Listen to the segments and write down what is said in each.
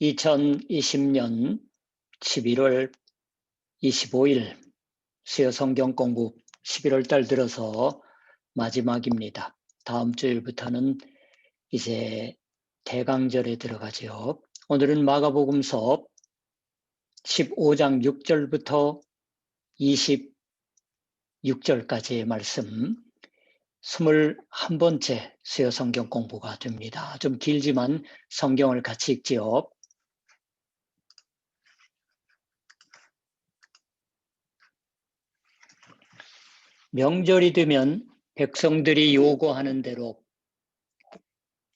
2020년 11월 25일 수요 성경 공부 11월 달 들어서 마지막입니다. 다음 주일부터는 이제 대강절에 들어가죠. 오늘은 마가복음서 15장 6절부터 26절까지의 말씀 21번째 수요 성경 공부가 됩니다. 좀 길지만 성경을 같이 읽지요. 명절이 되면 백성들이 요구하는 대로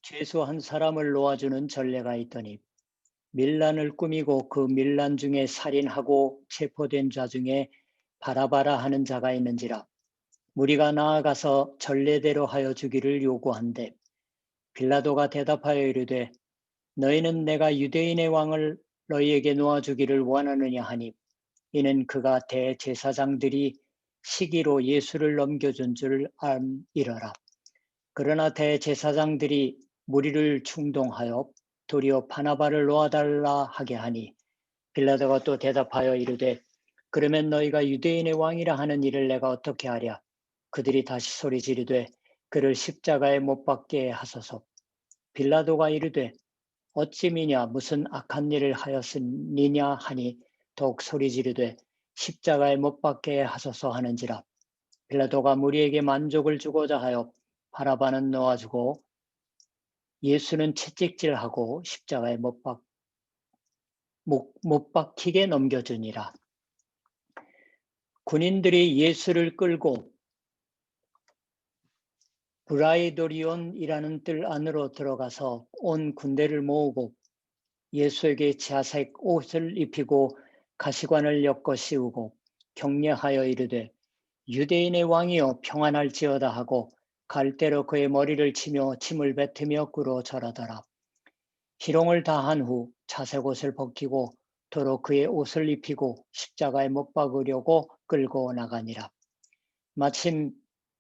죄수 한 사람을 놓아주는 전례가 있더니 밀란을 꾸미고 그 밀란 중에 살인하고 체포된 자 중에 바라바라 하는 자가 있는지라 무리가 나아가서 전례대로 하여 주기를 요구한대 빌라도가 대답하여 이르되 너희는 내가 유대인의 왕을 너희에게 놓아주기를 원하느냐 하니 이는 그가 대제사장들이 시기로 예수를 넘겨준 줄 알미러라. 그러나 대제사장들이 무리를 충동하여 도리어 바나바를 놓아달라 하게 하니 빌라도가 또 대답하여 이르되 그러면 너희가 유대인의 왕이라 하는 일을 내가 어떻게 하랴. 그들이 다시 소리 지르되 그를 십자가에 못 박게 하소서. 빌라도가 이르되 어찌 미냐 무슨 악한 일을 하였으니냐 하니 더욱 소리 지르되 십자가에 못 박게 하소서 하는지라. 빌라도가 무리에게 만족을 주고자 하여 바라바는 놓아주고 예수는 채찍질하고 십자가에 못 박히게 넘겨주니라. 군인들이 예수를 끌고 브라이도리온이라는 뜰 안으로 들어가서 온 군대를 모으고 예수에게 자색 옷을 입히고 가시관을 엮어 씌우고 격려하여 이르되 유대인의 왕이여 평안할지어다 하고 갈대로 그의 머리를 치며 침을 뱉으며 꿇어 절하더라. 희롱을 다한 후 자색 옷을 벗기고 도로 그의 옷을 입히고 십자가에 못 박으려고 끌고 나가니라. 마침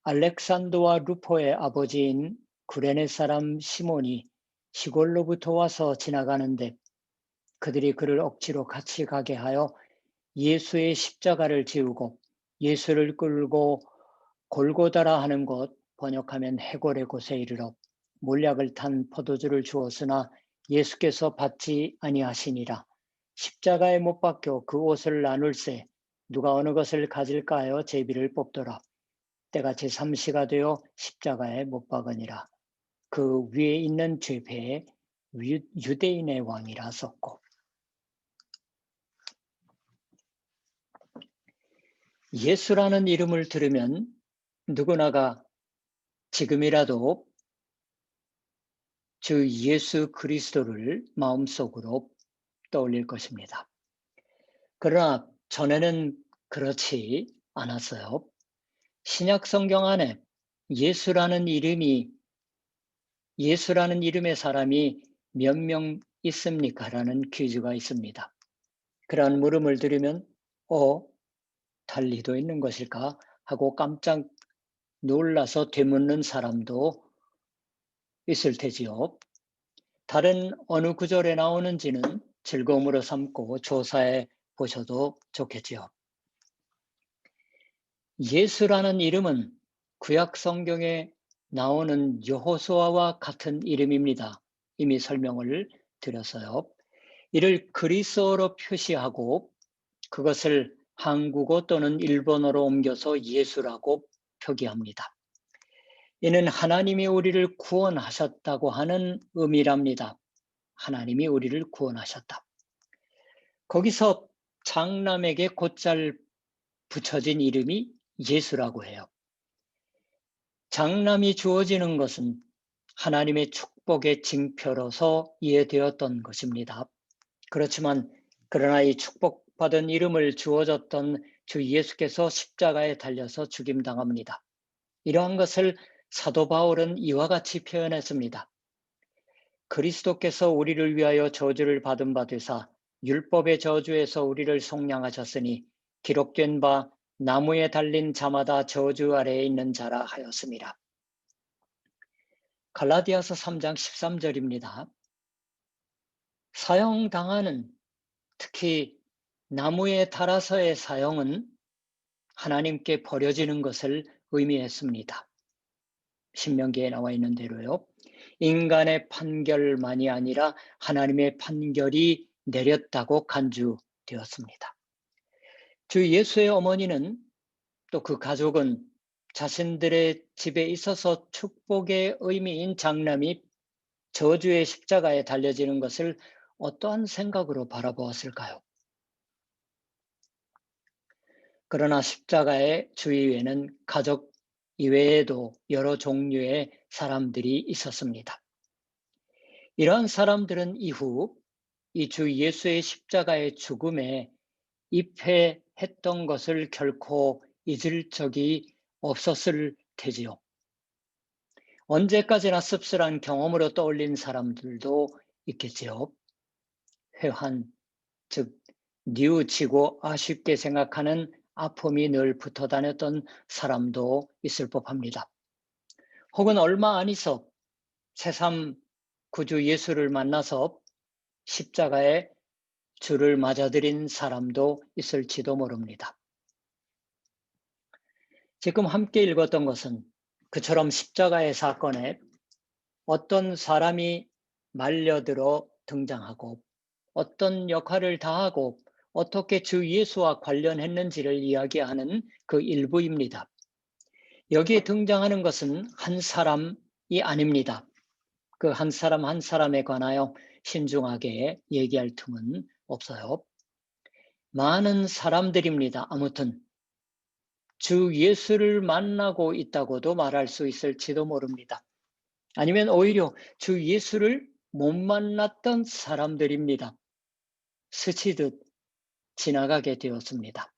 알렉산더와 루포의 아버지인 구레네 사람 시몬이 시골로부터 와서 지나가는데 그들이 그를 억지로 같이 가게 하여 예수의 십자가를 지우고 예수를 끌고 골고다라 하는 곳 번역하면 해골의 곳에 이르러 몰약을 탄 포도주를 주었으나 예수께서 받지 아니하시니라. 십자가에 못 박혀 그 옷을 나눌세 누가 어느 것을 가질까 하여 제비를 뽑더라. 때가 제3시가 되어 십자가에 못 박으니라. 그 위에 있는 죄패에 유대인의 왕이라 썼고 예수라는 이름을 들으면 누구나가 지금이라도 주 예수 그리스도를 마음속으로 떠올릴 것입니다. 그러나 전에는 그렇지 않았어요. 신약 성경 안에 예수라는 이름의 사람이 몇 명 있습니까? 라는 퀴즈가 있습니다. 그러한 물음을 들으면 달리도 있는 것일까? 하고 깜짝 놀라서 되묻는 사람도 있을 테지요. 다른 어느 구절에 나오는지는 즐거움으로 삼고 조사해 보셔도 좋겠지요. 예수라는 이름은 구약 성경에 나오는 여호수아와 같은 이름입니다. 이미 설명을 드렸어요. 이를 그리스어로 표시하고 그것을 한국어 또는 일본어로 옮겨서 예수라고 표기합니다. 이는 하나님이 우리를 구원하셨다고 하는 의미랍니다. 하나님이 우리를 구원하셨다. 거기서 장남에게 곧잘 붙여진 이름이 예수라고 해요. 장남이 주어지는 것은 하나님의 축복의 징표로서 이해되었던 것입니다. 그러나 이 축복받은 이름을 주어졌던 주 예수께서 십자가에 달려서 죽임당합니다. 이러한 것을 사도 바울은 이와 같이 표현했습니다. 그리스도께서 우리를 위하여 저주를 받은 바 되사 율법의 저주에서 우리를 속량하셨으니 기록된 바 나무에 달린 자마다 저주 아래에 있는 자라 하였습니다. 갈라디아서 3장 13절입니다. 사형당하는, 특히 나무에 달아서의 사형은 하나님께 버려지는 것을 의미했습니다. 신명기에 나와 있는 대로요. 인간의 판결만이 아니라 하나님의 판결이 내렸다고 간주되었습니다. 주 예수의 어머니는, 또 그 가족은 자신들의 집에 있어서 축복의 의미인 장남이 저주의 십자가에 달려지는 것을 어떠한 생각으로 바라보았을까요? 그러나 십자가의 주위에는 가족 이외에도 여러 종류의 사람들이 있었습니다. 이러한 사람들은 이후 이 주 예수의 십자가의 죽음에 입회했던 것을 결코 잊을 적이 없었을 테지요. 언제까지나 씁쓸한 경험으로 떠올린 사람들도 있겠지요. 회한, 즉 뉘우치고 아쉽게 생각하는 아픔이 늘 붙어 다녔던 사람도 있을 법합니다. 혹은 얼마 안 있어 새삼 구주 예수를 만나서 십자가에 주를 맞아들인 사람도 있을지도 모릅니다. 지금 함께 읽었던 것은 그처럼 십자가의 사건에 어떤 사람이 말려들어 등장하고 어떤 역할을 다하고 어떻게 주 예수와 관련했는지를 이야기하는 그 일부입니다. 여기에 등장하는 것은 한 사람이 아닙니다. 그 한 사람 한 사람에 관하여 신중하게 얘기할 틈은 없어요. 많은 사람들입니다. 아무튼 주 예수를 만나고 있다고도 말할 수 있을지도 모릅니다. 아니면 오히려 주 예수를 못 만났던 사람들입니다. 스치듯 지나가게 되었습니다.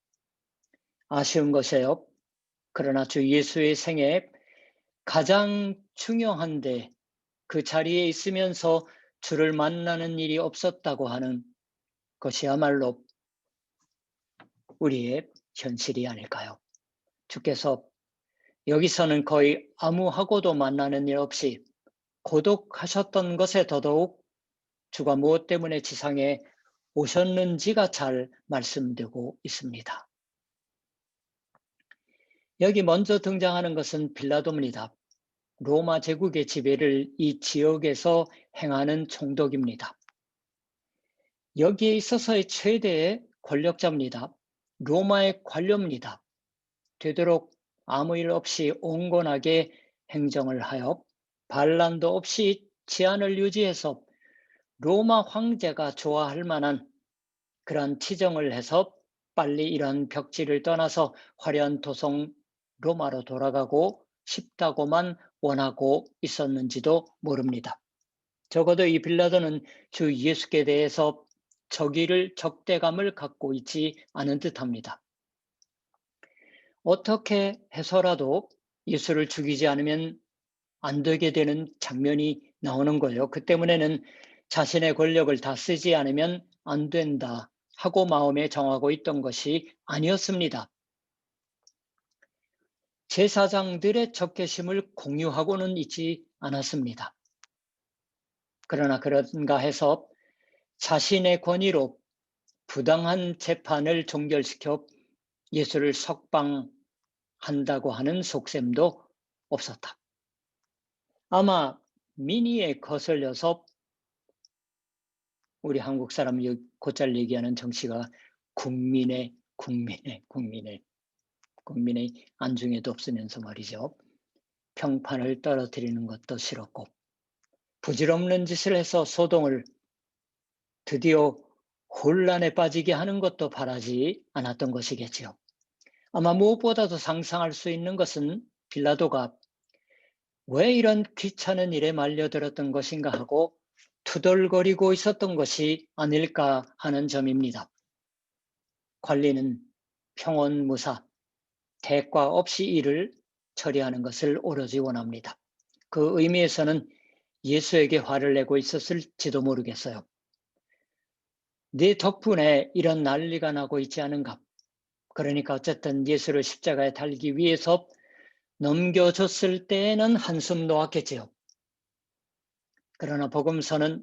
아쉬운 것이에요. 그러나 주 예수의 생애 가장 중요한데 그 자리에 있으면서 주를 만나는 일이 없었다고 하는 것이야말로 우리의 현실이 아닐까요? 주께서 여기서는 거의 아무하고도 만나는 일 없이 고독하셨던 것에 더더욱 주가 무엇 때문에 지상에 오셨는지가 잘 말씀되고 있습니다. 여기 먼저 등장하는 것은 빌라도입니다. 로마 제국의 지배를 이 지역에서 행하는 총독입니다. 여기에 있어서의 최대의 권력자입니다. 로마의 관료입니다. 되도록 아무 일 없이 온건하게 행정을 하여 반란도 없이 치안을 유지해서 로마 황제가 좋아할 만한 그런 치정을 해서 빨리 이런 벽지를 떠나서 화려한 도성 로마로 돌아가고 싶다고만 원하고 있었는지도 모릅니다. 적어도 이 빌라도는 주 예수께 대해서 적대감을 갖고 있지 않은 듯합니다. 어떻게 해서라도 예수를 죽이지 않으면 안 되게 되는 장면이 나오는 거예요. 그 때문에는 자신의 권력을 다 쓰지 않으면 안 된다 하고 마음에 정하고 있던 것이 아니었습니다. 제사장들의 적개심을 공유하고는 있지 않았습니다. 그러나 그런가 해서 자신의 권위로 부당한 재판을 종결시켜 예수를 석방한다고 하는 속셈도 없었다. 아마 민의에 거슬려서 우리 한국 사람이 곧잘 얘기하는 정치가 국민의 안중에도 없으면서 말이죠. 평판을 떨어뜨리는 것도 싫었고 부질없는 짓을 해서 소동을 드디어 혼란에 빠지게 하는 것도 바라지 않았던 것이겠지요. 아마 무엇보다도 상상할 수 있는 것은 빌라도가 왜 이런 귀찮은 일에 말려들었던 것인가 하고 투덜거리고 있었던 것이 아닐까 하는 점입니다. 관리는 평온무사, 대가 없이 일을 처리하는 것을 오로지 원합니다. 그 의미에서는 예수에게 화를 내고 있었을지도 모르겠어요. 네 덕분에 이런 난리가 나고 있지 않은가? 그러니까 어쨌든 예수를 십자가에 달기 위해서 넘겨줬을 때에는 한숨 놓았겠지요. 그러나 복음서는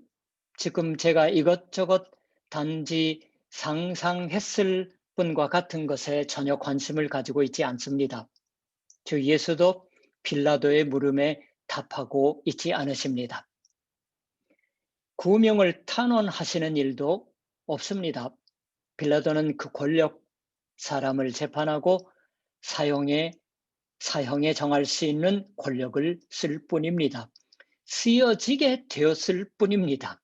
지금 제가 이것저것 단지 상상했을 뿐과 같은 것에 전혀 관심을 가지고 있지 않습니다. 주 예수도 빌라도의 물음에 답하고 있지 않으십니다. 구명을 탄원하시는 일도 없습니다. 빌라도는 그 권력, 사람을 재판하고 사형에 정할 수 있는 권력을 쓸 뿐입니다. 쓰여지게 되었을 뿐입니다.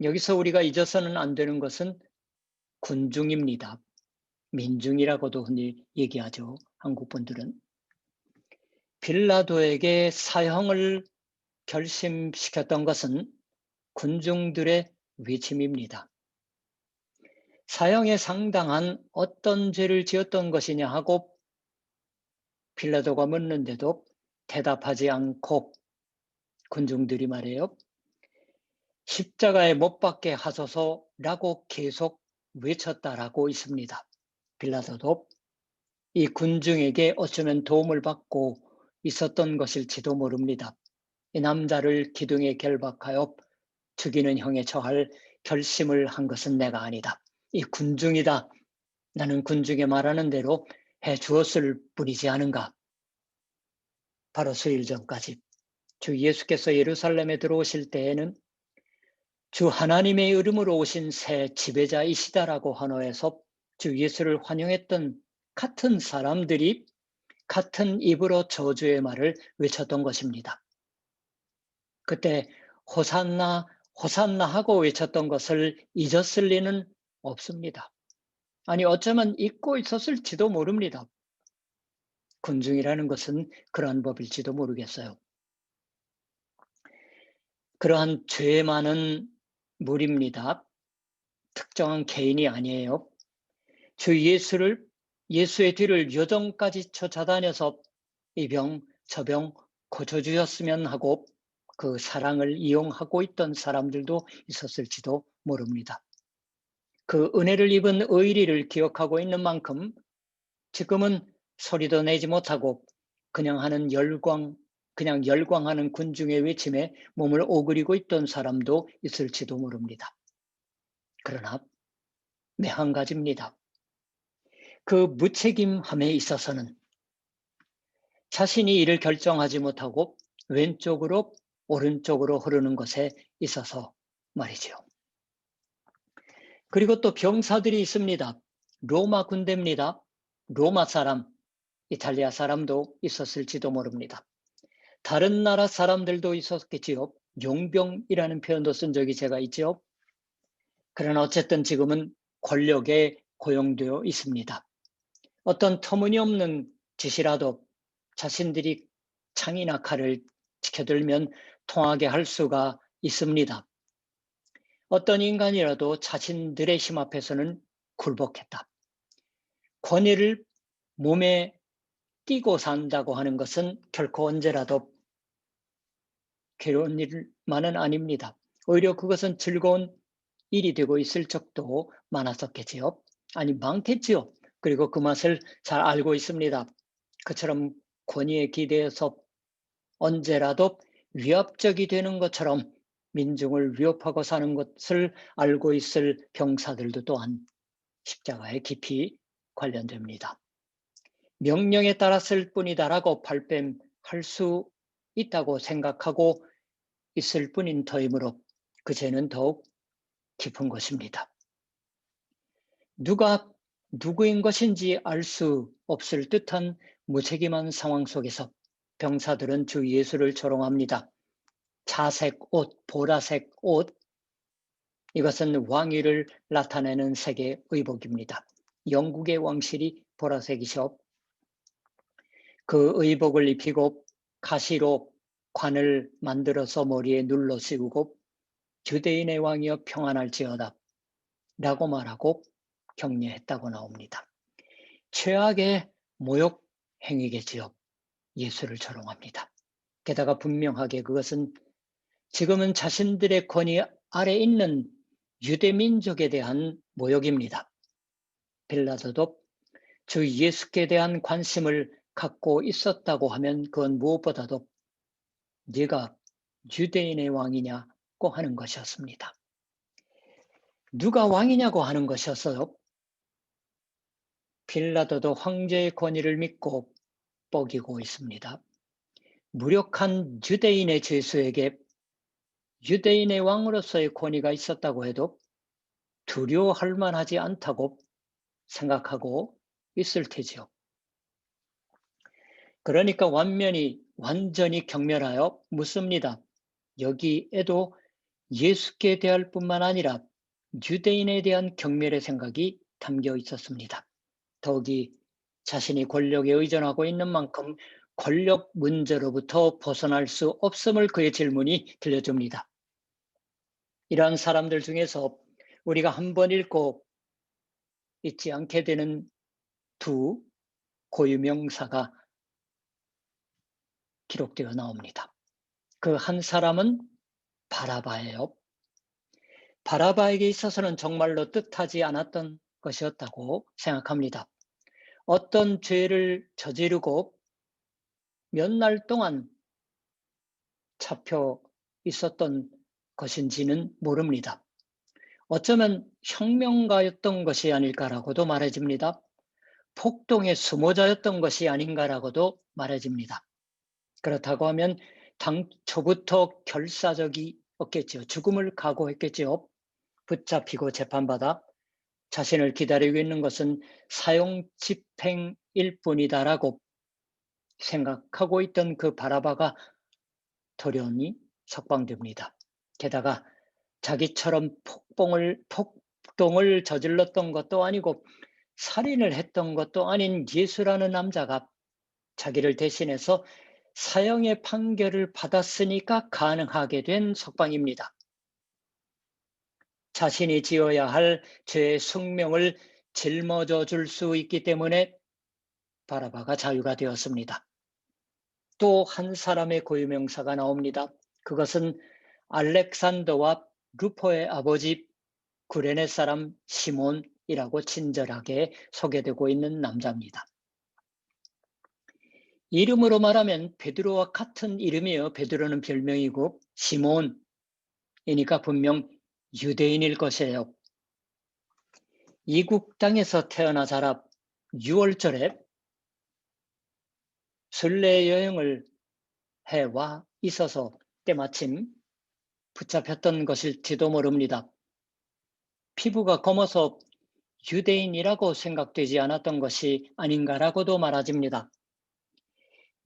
여기서 우리가 잊어서는 안 되는 것은 군중입니다. 민중이라고도 흔히 얘기하죠. 한국 분들은. 빌라도에게 사형을 결심시켰던 것은 군중들의 외침입니다. 사형에 상당한 어떤 죄를 지었던 것이냐 하고 빌라도가 묻는데도 대답하지 않고 군중들이 말해요. 십자가에 못 박게 하소서라고 계속 외쳤다라고 있습니다. 빌라도도 이 군중에게 어쩌면 도움을 받고 있었던 것일지도 모릅니다. 이 남자를 기둥에 결박하여 죽이는 형에 처할 결심을 한 것은 내가 아니다. 이 군중이다. 나는 군중에 말하는 대로 해 주었을 뿐이지 않은가. 바로 수일 전까지 주 예수께서 예루살렘에 들어오실 때에는 주 하나님의 이름으로 오신 새 지배자이시다라고 환호해서 주 예수를 환영했던 같은 사람들이 같은 입으로 저주의 말을 외쳤던 것입니다. 그때 호산나 호산나 하고 외쳤던 것을 잊었을 리는 없습니다. 아니 어쩌면 잊고 있었을지도 모릅니다. 군중이라는 것은 그러한 법일지도 모르겠어요. 그러한 죄 많은 무리입니다. 특정한 개인이 아니에요. 주 예수의 뒤를 요정까지 쫓아다녀서 이 병, 저 병 고쳐주셨으면 하고 그 사랑을 이용하고 있던 사람들도 있었을지도 모릅니다. 그 은혜를 입은 의리를 기억하고 있는 만큼 지금은 소리도 내지 못하고 그냥 열광하는 군중의 외침에 몸을 오그리고 있던 사람도 있을지도 모릅니다. 그러나 한 가지입니다. 그 무책임함에 있어서는 자신이 이를 결정하지 못하고 왼쪽으로 오른쪽으로 흐르는 것에 있어서 말이죠. 그리고 또 병사들이 있습니다. 로마 군대입니다. 로마 사람, 이탈리아 사람도 있었을지도 모릅니다. 다른 나라 사람들도 있었겠지요. 용병이라는 표현도 쓴 적이 제가 있죠. 그러나 어쨌든 지금은 권력에 고용되어 있습니다. 어떤 터무니없는 짓이라도 자신들이 창이나 칼을 지켜들면 통하게 할 수가 있습니다. 어떤 인간이라도 자신들의 힘 앞에서는 굴복했다. 권위를 몸에 띄고 산다고 하는 것은 결코 언제라도 괴로운 일만은 아닙니다. 오히려 그것은 즐거운 일이 되고 있을 적도 많았었겠지요. 아니 많겠지요. 그리고 그 맛을 잘 알고 있습니다. 그처럼 권위에 기대어서 언제라도 위압적이 되는 것처럼 민중을 위협하고 사는 것을 알고 있을 병사들도 또한 십자가에 깊이 관련됩니다. 명령에 따랐을 뿐이다라고 발뺌할 수 있다고 생각하고 있을 뿐인 터이므로 그 죄는 더욱 깊은 것입니다. 누가 누구인 것인지 알 수 없을 듯한 무책임한 상황 속에서 병사들은 주 예수를 조롱합니다. 자색 옷, 보라색 옷, 이것은 왕위를 나타내는 색의 의복입니다. 영국의 왕실이 보라색이죠. 그 의복을 입히고 가시로 관을 만들어서 머리에 눌러 씌우고 유대인의 왕이여 평안할지어다 라고 말하고 격려했다고 나옵니다. 최악의 모욕 행위겠지요. 예수를 조롱합니다. 게다가 분명하게 그것은 지금은 자신들의 권위 아래 있는 유대 민족에 대한 모욕입니다. 빌라도도 주 예수께 대한 관심을 갖고 있었다고 하면 그건 무엇보다도 네가 유대인의 왕이냐고 하는 것이었습니다. 누가 왕이냐고 하는 것이었어요. 빌라도도 황제의 권위를 믿고 뻐기고 있습니다. 무력한 유대인의 죄수에게 유대인의 왕으로서의 권위가 있었다고 해도 두려워할 만하지 않다고 생각하고 있을 테지요. 그러니까 완전히 경멸하여 묻습니다. 여기에도 예수께 대할 뿐만 아니라 유대인에 대한 경멸의 생각이 담겨 있었습니다. 더욱이 자신이 권력에 의존하고 있는 만큼 권력 문제로부터 벗어날 수 없음을 그의 질문이 들려줍니다. 이러한 사람들 중에서 우리가 한번 읽고 잊지 않게 되는 두 고유명사가 기록되어 나옵니다. 그 한 사람은 바라바예요. 바라바에게 있어서는 정말로 뜻하지 않았던 것이었다고 생각합니다. 어떤 죄를 저지르고 몇 날 동안 잡혀 있었던 것인지는 모릅니다. 어쩌면 혁명가였던 것이 아닐까라고도 말해집니다. 폭동의 수모자였던 것이 아닌가라고도 말해집니다. 그렇다고 하면 당초부터 결사적이었겠지요. 죽음을 각오했겠지요. 붙잡히고 재판받아 자신을 기다리고 있는 것은 사형 집행일 뿐이다라고 생각하고 있던 그 바라바가 돌연히 석방됩니다. 게다가 자기처럼 폭동을 저질렀던 것도 아니고 살인을 했던 것도 아닌 예수라는 남자가 자기를 대신해서 사형의 판결을 받았으니까 가능하게 된 석방입니다. 자신이 지어야 할 죄의 숙명을 짊어져 줄 수 있기 때문에 바라바가 자유가 되었습니다. 또 한 사람의 고유명사가 나옵니다. 그것은 알렉산더와 루포의 아버지 구레네 사람 시몬이라고 친절하게 소개되고 있는 남자입니다. 이름으로 말하면 베드로와 같은 이름이에요. 베드로는 별명이고 시몬이니까 분명 유대인일 것이에요. 이국 땅에서 태어나 자라 6월절에 순례 여행을 해와 있어서 때마침 붙잡혔던 것일지도 모릅니다. 피부가 검어서 유대인이라고 생각되지 않았던 것이 아닌가라고도 말해집니다.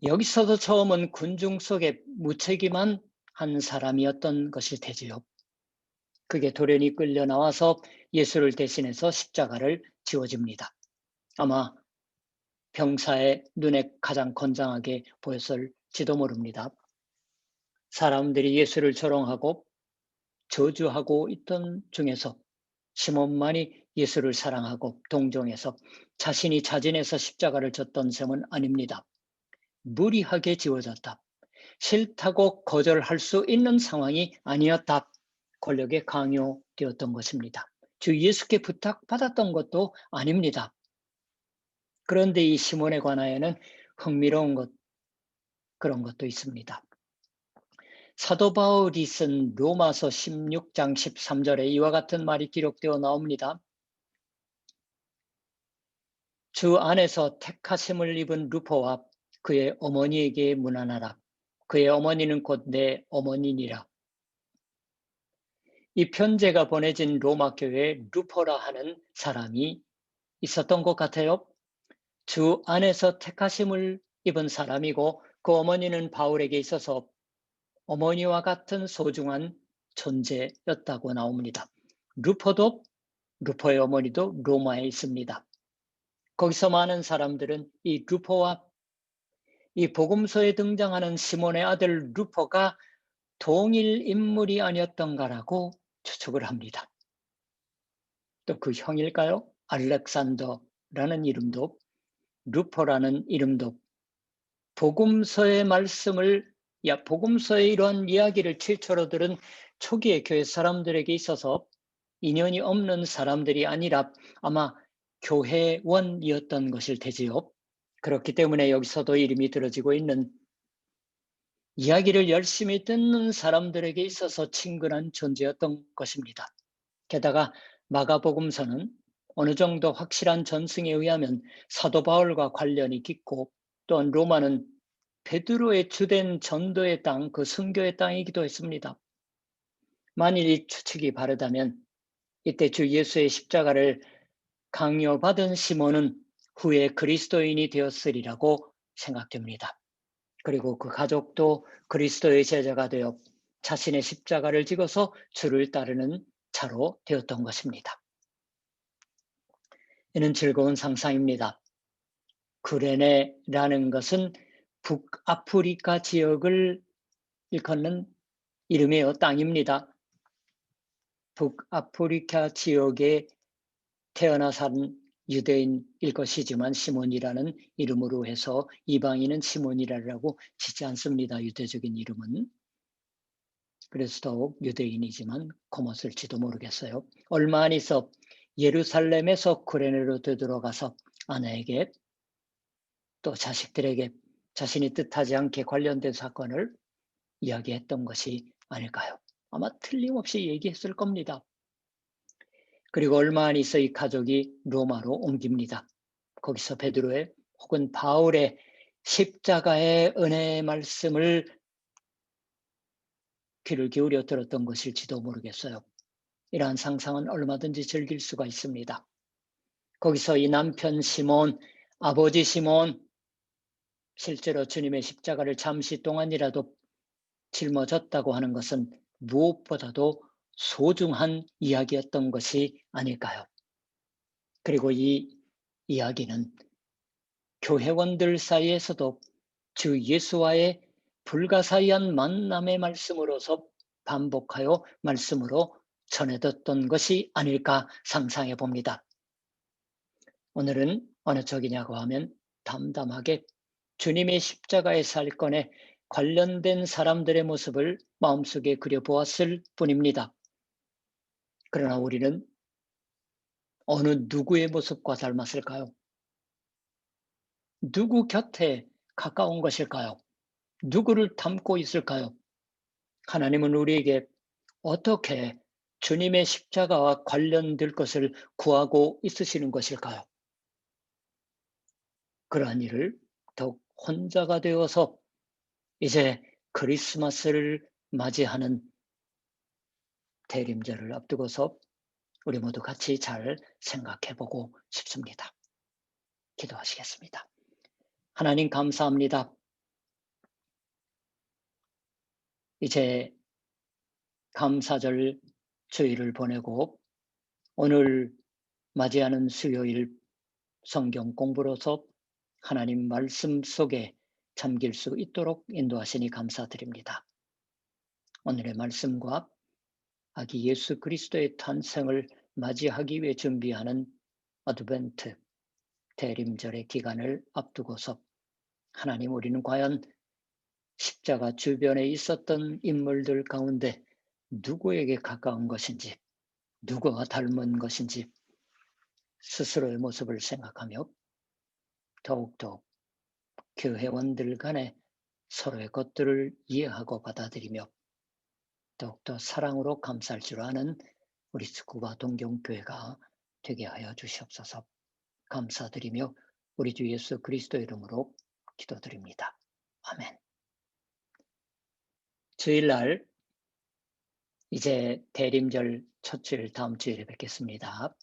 여기서도 처음은 군중 속에 무책임한 한 사람이었던 것일 테지요. 그게 돌연히 끌려 나와서 예수를 대신해서 십자가를 지워집니다. 아마 병사의 눈에 가장 건장하게 보였을지도 모릅니다. 사람들이 예수를 조롱하고 저주하고 있던 중에서 시몬만이 예수를 사랑하고 동정해서 자신이 자진해서 십자가를 졌던 셈은 아닙니다. 무리하게 지워졌다. 싫다고 거절할 수 있는 상황이 아니었다. 권력에 강요되었던 것입니다. 주 예수께 부탁받았던 것도 아닙니다. 그런데 이 시몬에 관하여는 흥미로운 그런 것도 있습니다. 사도 바울이 쓴 로마서 16장 13절에 이와 같은 말이 기록되어 나옵니다. 주 안에서 택하심을 입은 루포와 그의 어머니에게 문안하라. 그의 어머니는 곧 내 어머니니라. 이 편지가 보내진 로마 교회에 루포라 하는 사람이 있었던 것 같아요. 주 안에서 택하심을 입은 사람이고 그 어머니는 바울에게 있어서 어머니와 같은 소중한 존재였다고 나옵니다. 루포의 어머니도 로마에 있습니다. 거기서 많은 사람들은 이 루포와 이 복음서에 등장하는 시몬의 아들 루포가 동일 인물이 아니었던가라고 추측을 합니다. 또 그 형일까요? 알렉산더라는 이름도 루포라는 이름도 복음서의 이러한 이야기를 최초로 들은 초기의 교회 사람들에게 있어서 인연이 없는 사람들이 아니라 아마 교회원이었던 것일 테지요. 그렇기 때문에 여기서도 이름이 들어지고 있는 이야기를 열심히 듣는 사람들에게 있어서 친근한 존재였던 것입니다. 게다가 마가복음서는 어느 정도 확실한 전승에 의하면 사도 바울과 관련이 깊고, 또한 로마는 베드로의 주된 전도의 땅, 그 선교의 땅이기도 했습니다. 만일 이 추측이 바르다면 이때 주 예수의 십자가를 강요받은 시몬은 후에 그리스도인이 되었으리라고 생각됩니다. 그리고 그 가족도 그리스도의 제자가 되어 자신의 십자가를 지고서 주를 따르는 자로 되었던 것입니다. 이는 즐거운 상상입니다. 구레네라는 것은 북아프리카 지역을 일컫는 이름이에요. 땅입니다. 북아프리카 지역에 태어나 산 유대인일 것이지만 시몬이라는 이름으로 해서 이방인은 시몬이라고 짓지 않습니다. 유대적인 이름은. 그래서 더욱 유대인이지만 고맙을지도 모르겠어요. 얼마 안 있어 예루살렘에서 구레네로 되돌아가서 아내에게 또 자식들에게 자신이 뜻하지 않게 관련된 사건을 이야기했던 것이 아닐까요? 아마 틀림없이 얘기했을 겁니다. 그리고 얼마 안 있어 이 가족이 로마로 옮깁니다. 거기서 베드로의 혹은 바울의 십자가의 은혜의 말씀을 귀를 기울여 들었던 것일지도 모르겠어요. 이러한 상상은 얼마든지 즐길 수가 있습니다. 거기서 이 남편 시몬, 아버지 시몬, 실제로 주님의 십자가를 잠시 동안이라도 짊어졌다고 하는 것은 무엇보다도 소중한 이야기였던 것이 아닐까요? 그리고 이 이야기는 교회원들 사이에서도 주 예수와의 불가사의한 만남의 말씀으로서 반복하여 말씀으로 전해졌던 것이 아닐까 상상해 봅니다. 오늘은 어느 쪽이냐고 하면 담담하게 주님의 십자가의 사건에 관련된 사람들의 모습을 마음속에 그려보았을 뿐입니다. 그러나 우리는 어느 누구의 모습과 닮았을까요? 누구 곁에 가까운 것일까요? 누구를 닮고 있을까요? 하나님은 우리에게 어떻게 주님의 십자가와 관련될 것을 구하고 있으시는 것일까요? 그러한 일을 더욱 혼자가 되어서 이제 크리스마스를 맞이하는 대림절을 앞두고서 우리 모두 같이 잘 생각해 보고 싶습니다. 기도하시겠습니다. 하나님 감사합니다. 이제 감사절 주일을 보내고 오늘 맞이하는 수요일 성경 공부로서 하나님 말씀 속에 잠길 수 있도록 인도하시니 감사드립니다. 오늘의 말씀과 아기 예수 그리스도의 탄생을 맞이하기 위해 준비하는 어드벤트 대림절의 기간을 앞두고서 하나님, 우리는 과연 십자가 주변에 있었던 인물들 가운데 누구에게 가까운 것인지, 누구와 닮은 것인지 스스로의 모습을 생각하며 더욱더 교회원들 간에 서로의 것들을 이해하고 받아들이며 더욱더 사랑으로 감쌀 줄 아는 우리 스쿠바 동경교회가 되게 하여 주시옵소서. 감사드리며 우리 주 예수 그리스도 이름으로 기도드립니다. 아멘. 주일날 이제 대림절 첫 주일 다음 주일에 뵙겠습니다.